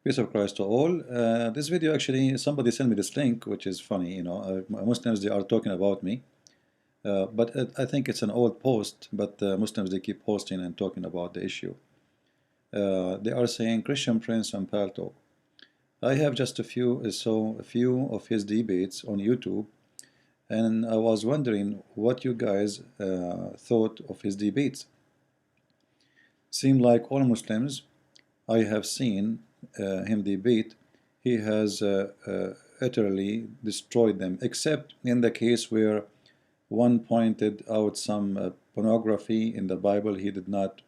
Peace of Christ to all. This video actually, somebody sent me this link, which is funny. Muslims, they are talking about me, but I think it's an old post. But Muslims, they keep posting and talking about the issue. They are saying Christian Prince and Palto. I have just a few of his debates on YouTube, and I was wondering what you guys thought of his debates. Seem like all Muslims I have seen him debate, he has utterly destroyed them, except in the case where one pointed out some pornography in the Bible. He did not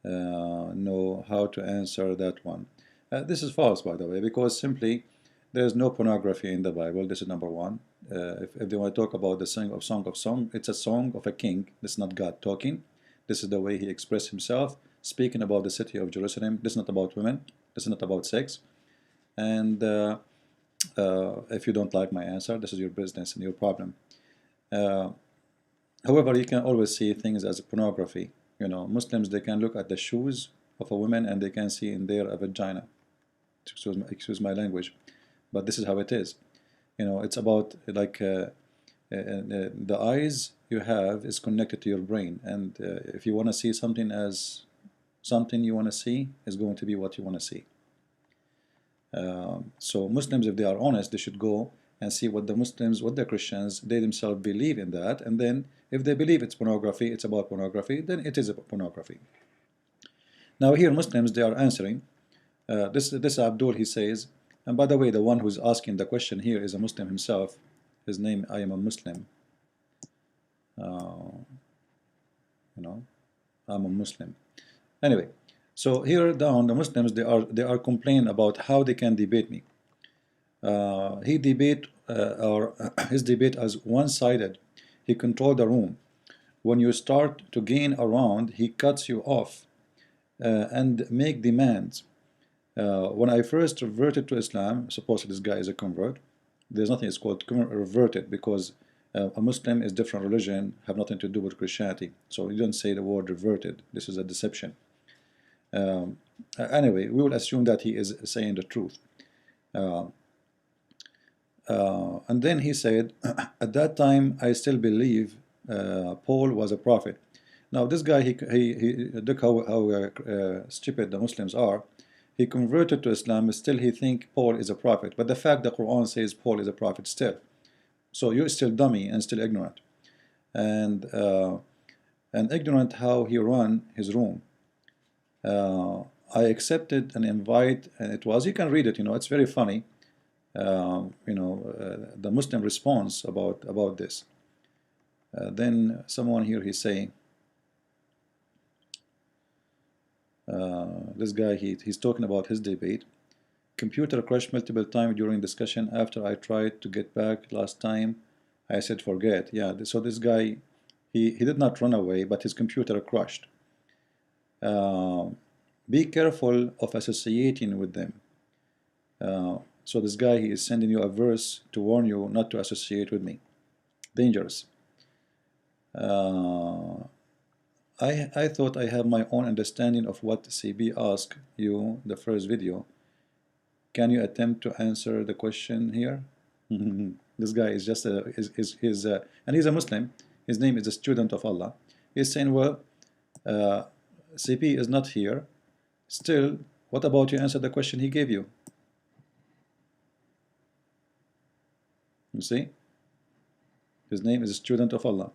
know how to answer that one. This is false, by the way, because simply there is no pornography in the Bible. This is number one. If they want to talk about the Song of Song, it's a song of a king. This is not God talking. This is the way he expressed himself, speaking about the city of Jerusalem. This is not about women. This is not about sex. And if you don't like my answer, this is your business and your problem. However, you can always see things as pornography. Muslims, they can look at the shoes of a woman and they can see in there a vagina. Excuse my language, but this is how it is. It's about like the eyes you have is connected to your brain, and if you want to see something as something you want to see, is going to be what you want to see. So Muslims, if they are honest, they should go and see what the Christians, they themselves believe in that, and then if they believe it's pornography, it's about pornography, then it is pornography. Now here Muslims, they are answering. This Abdul, he says, and by the way, the one who's asking the question here is a Muslim himself. His name, I am a Muslim. I'm a Muslim. Anyway, so here down, the Muslims, they are complaining about how they can debate me. His debate as one-sided. He controlled the room. When you start to gain around, he cuts you off and make demands. When I first reverted to Islam, supposedly this guy is a convert. There's nothing it's called reverted, because a Muslim is different religion, have nothing to do with Christianity. So you don't say the word reverted. This is a deception. Anyway, we will assume that he is saying the truth. And then he said, at that time, I still believe Paul was a prophet. Now this guy, he look how stupid the Muslims are. He converted to Islam, still he think Paul is a prophet. But the fact the Quran says Paul is a prophet still. So you're still dummy and still ignorant. And ignorant how he run his room. I accepted an invite, and it was, you can read it, it's very funny. The Muslim response about this. Then someone here, he's saying, this guy, he's talking about his debate. Computer crashed multiple times during discussion. After I tried to get back last time, I said forget. Yeah, so this guy, he did not run away, but his computer crashed. Be careful of associating with them. So this guy, he is sending you a verse to warn you not to associate with me. Dangerous. I thought I have my own understanding of what CB asked you the first video. Can you attempt to answer the question here? This guy is just and he's a Muslim. His name is a student of Allah. He's saying, well, CP is not here. Still, what about you answer the question he gave you? You see? His name is a student of Allah.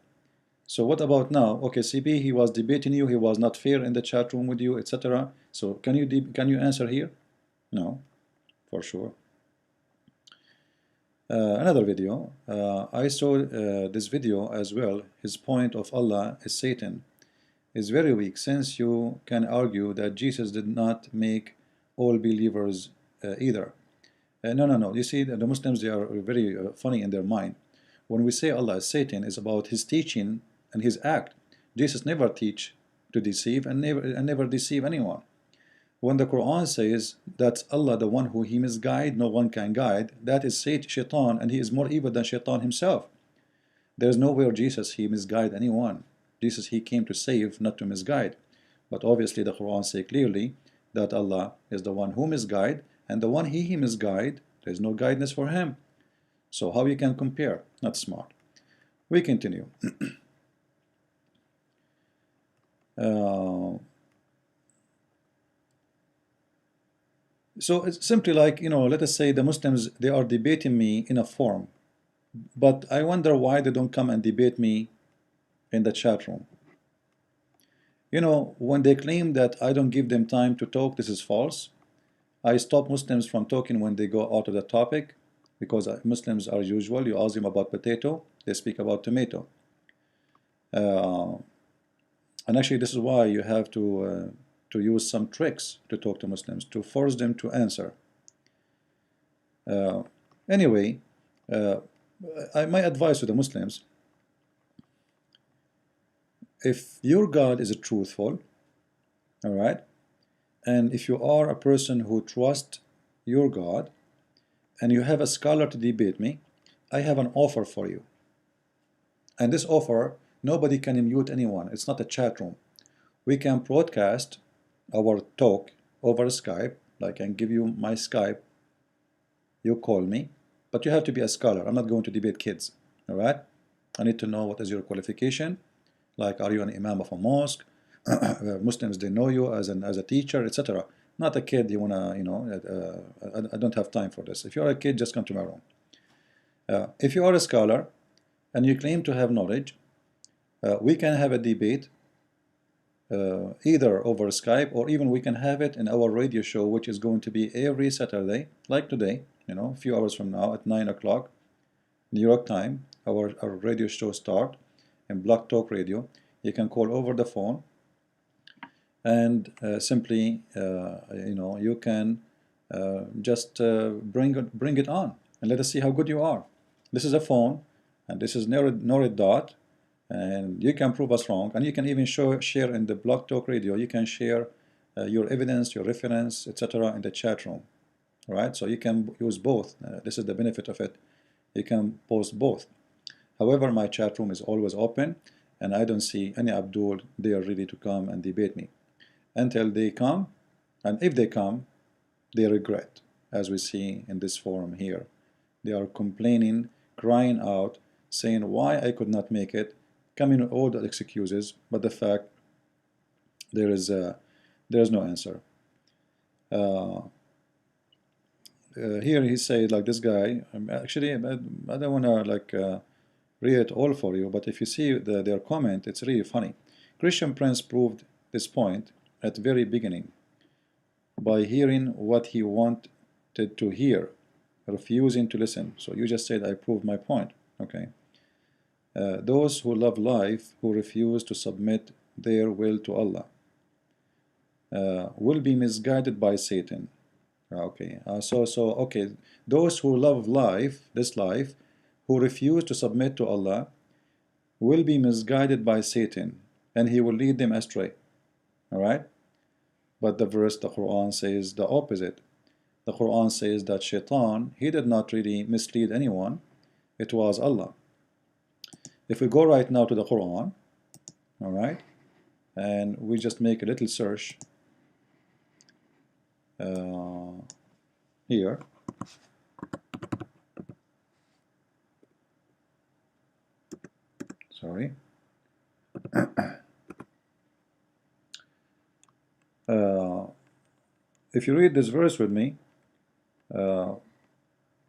So what about now? Okay, CP, he was debating you. He was not fair in the chat room with you, etc. So can you answer here? No, for sure. Another video. I saw this video as well. His point of Allah is Satan is very weak, since you can argue that Jesus did not make all believers either. No. You see, the Muslims, they are very funny in their mind. When we say Allah is Satan, is about his teaching and his act. Jesus never teach to deceive and never deceive anyone. When the Quran says that's Allah, the one who he misguide, no one can guide, that is Shaitan, and he is more evil than Shaitan himself. There's nowhere Jesus he misguide anyone. Jesus he came to save, not to misguide. But obviously the Quran say clearly that Allah is the one who misguide, and the one he misguide, there's no guidance for him. So how you can compare? Not smart. We continue. So it's simply like, let us say the Muslims, they are debating me in a forum, but I wonder why they don't come and debate me in the chat room. When they claim that I don't give them time to talk, this is false. I stop Muslims from talking when they go out of the topic, because Muslims are usual. You ask them about potato, they speak about tomato. And actually, this is why you have to use some tricks to talk to Muslims, to force them to answer. Anyway, my advice to the Muslims, if your God is truthful, all right, and if you are a person who trusts your God, and you have a scholar to debate me, I have an offer for you. And this offer, nobody can mute anyone. It's not a chat room. We can broadcast our talk over Skype. Like I can give you my Skype. You call me, but you have to be a scholar. I'm not going to debate kids. All right? I need to know what is your qualification. Like, are you an imam of a mosque? Muslims, they know you as a teacher, etc. Not a kid. You wanna, I don't have time for this. If you're a kid, just come to my room. If you are a scholar and you claim to have knowledge, we can have a debate either over Skype, or even we can have it in our radio show, which is going to be every Saturday, like today, a few hours from now at 9 o'clock New York time. Our radio show start in Block Talk Radio. You can call over the phone and simply, you can just bring it on and let us see how good you are. This is a phone, and this is Norid Dot, and you can prove us wrong, and you can even share in the Blog Talk Radio. You can share your evidence, your reference, etc. in the chat room. All right, so you can use both. This is the benefit of it. You can post both. However, my chat room is always open, and I don't see any Abdul there ready to come and debate me. Until they come, and if they come, they regret, as we see in this forum here. They are complaining, crying out, saying why I could not make it, coming with all the excuses, but the fact there is no answer. Here he said, like this guy, actually I don't want to read it all for you, but if you see their comment, it's really funny. Christian Prince proved this point at the very beginning by hearing what he wanted to hear, refusing to listen. So you just said I proved my point. Okay. Those who love life, who refuse to submit their will to Allah, will be misguided by Satan. Okay. Okay. Those who love life, this life, who refuse to submit to Allah, will be misguided by Satan, and he will lead them astray. All right. But the verse, the Quran, says the opposite. The Quran says that Shaitan, he did not really mislead anyone. It was Allah. If we go right now to the Quran, all right, and we just make a little search here. Sorry. If you read this verse with me,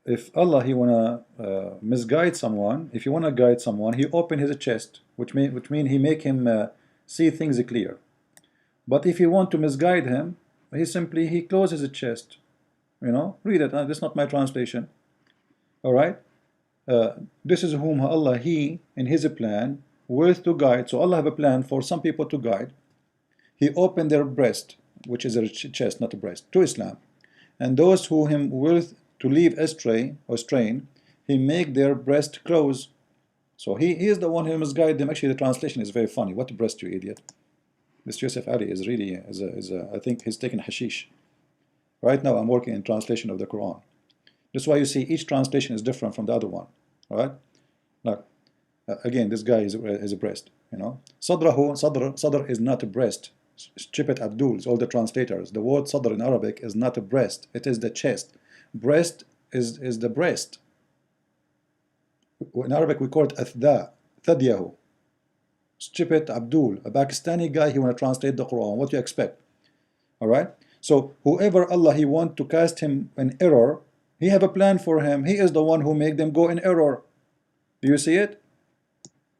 if Allah, he wanna misguide someone, if you wanna guide someone, he open his chest, which mean he make him see things clear. But if you want to misguide him, he closes his chest. Read it. This is not my translation. All right. This is whom Allah, he in his plan wills to guide. So Allah have a plan for some people to guide. He opened their breast, which is a chest, not a breast, to Islam. And those who him wills to leave astray or strain, he make their breast close. So he is the one who must guide them. Actually, the translation is very funny. What breast, you idiot? This Yusuf Ali is really, I think he's taken hashish. Right now I'm working in translation of the Quran. That's why you see each translation is different from the other one. All right? Look, again, this guy is a breast. Sadr is not a breast. stupid Abduls, all the translators. The word sadr in Arabic is not a breast, it is the chest. Breast is the breast. In Arabic we call it athda, thadyahu. Stupid Abdul, a Pakistani guy, he want to translate the Quran. What do you expect? All right. So whoever Allah he want to cast him in error, he have a plan for him. He is the one who make them go in error. Do you see it?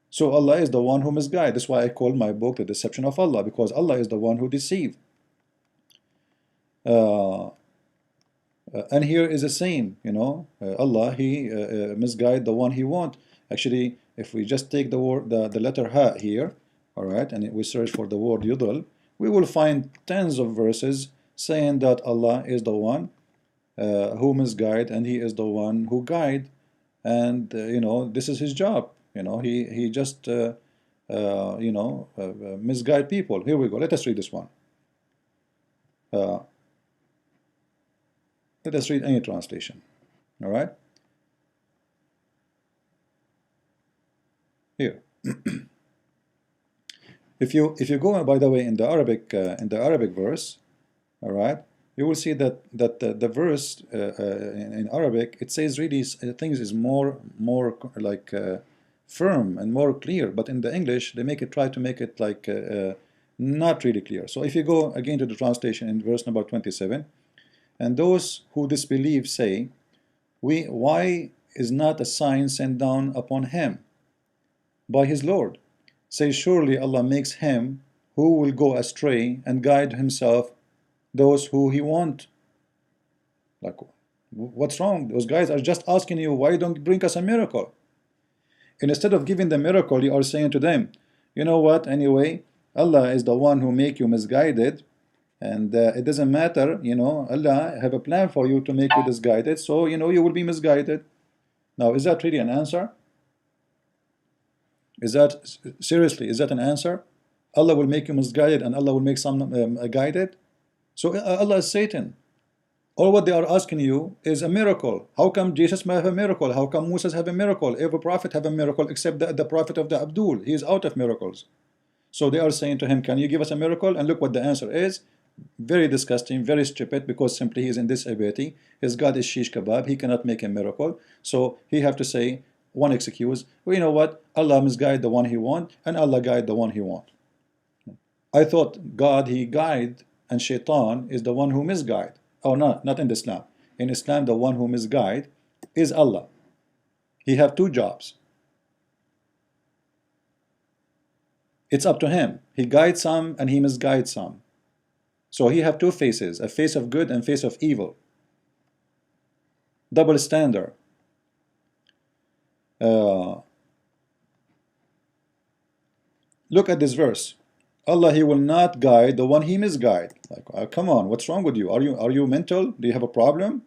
So Allah is the one who misguide. That's why I call my book The Deception of Allah, because Allah is the one who deceive. And here is the same, you know, Allah he misguide the one he want. Actually, if we just take the word, the letter ha here, all right, and we search for the word yudl, we will find tens of verses saying that Allah is the one who misguide, and he is the one who guide, and you know, this is his job. You know, he just you know, misguide people. Here we go. Let us read this one. Let us read any translation. All right. Here. If you go, by the way, in the Arabic verse, all right, you will see that the verse in Arabic, it says really things is more like firm and more clear, but in the English they try to make it like not really clear. So if you go again to the translation in verse number 27, and those who disbelieve say, why is not a sign sent down upon him by his Lord? Say, surely Allah makes him who will go astray and guide himself those who he want. Like, what's wrong? Those guys are just asking you, why don't you bring us a miracle? And instead of giving the miracle, you are saying to them, you know what, anyway, Allah is the one who make you misguided, and it doesn't matter, you know, Allah have a plan for you to make you misguided, so you know you will be misguided. Now, is that really an answer? Is that, seriously, is that an answer? Allah will make you misguided and Allah will make some guided? So Allah is Satan. All what they are asking you is a miracle. How come Jesus may have a miracle? How come Moses have a miracle? Every prophet have a miracle except the prophet of the Abdul. He is out of miracles. So they are saying to him, can you give us a miracle? And look what the answer is. Very disgusting, very stupid, because simply he is in disability. His God is shish kebab. He cannot make a miracle. So he have to say one excuse. Well, you know what? Allah misguide the one he want, and Allah guide the one he want. I thought God he guide, and Shaitan is the one who misguide. Oh no, not in Islam. In Islam, the one who misguide is Allah. He have two jobs. It's up to him. He guides some and he misguides some. So he have two faces, a face of good and face of evil. Double standard. Look at this verse. Allah, he will not guide the one he misguide. Like, come on, what's wrong with you? Are you mental? Do you have a problem?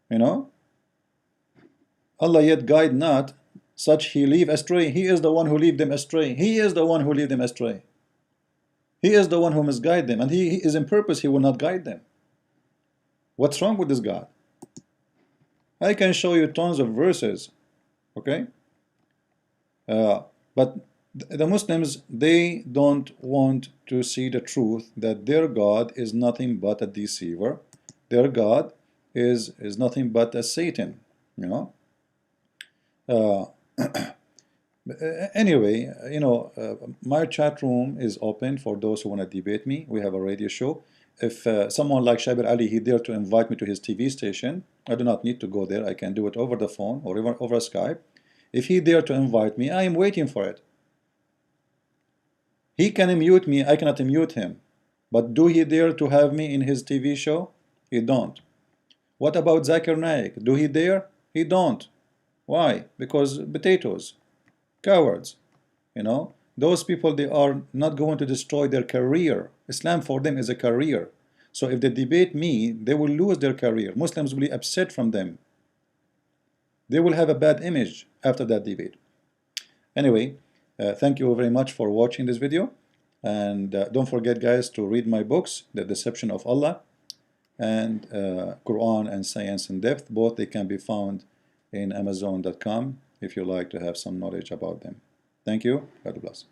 You know? Allah yet guide not such he leave astray. He is the one who lead them astray. He is the one who lead them astray. He is the one who misguide them, and he is in purpose he will not guide them. What's wrong with this God? I can show you tons of verses, okay? But the Muslims, they don't want to see the truth that their God is nothing but a deceiver. Their God is nothing but a Satan, you know? Anyway, you know, my chat room is open for those who want to debate me. We have a radio show. If someone like Shabir Ali, he dare to invite me to his TV station, I do not need to go there. I can do it over the phone or even over Skype. If he dare to invite me, I am waiting for it. He can mute me, I cannot mute him. But do he dare to have me in his TV show? He don't. What about Zakir Naik? Do he dare? He don't. Why? Because potatoes. Cowards. You know, those people, they are not going to destroy their career. Islam for them is a career. So if they debate me, they will lose their career. Muslims will be upset from them. They will have a bad image after that debate. Anyway, thank you very much for watching this video. And don't forget, guys, to read my books, The Deception of Allah and Quran and Science in Depth. Both they can be found in Amazon.com if you like to have some knowledge about them. Thank you. God bless.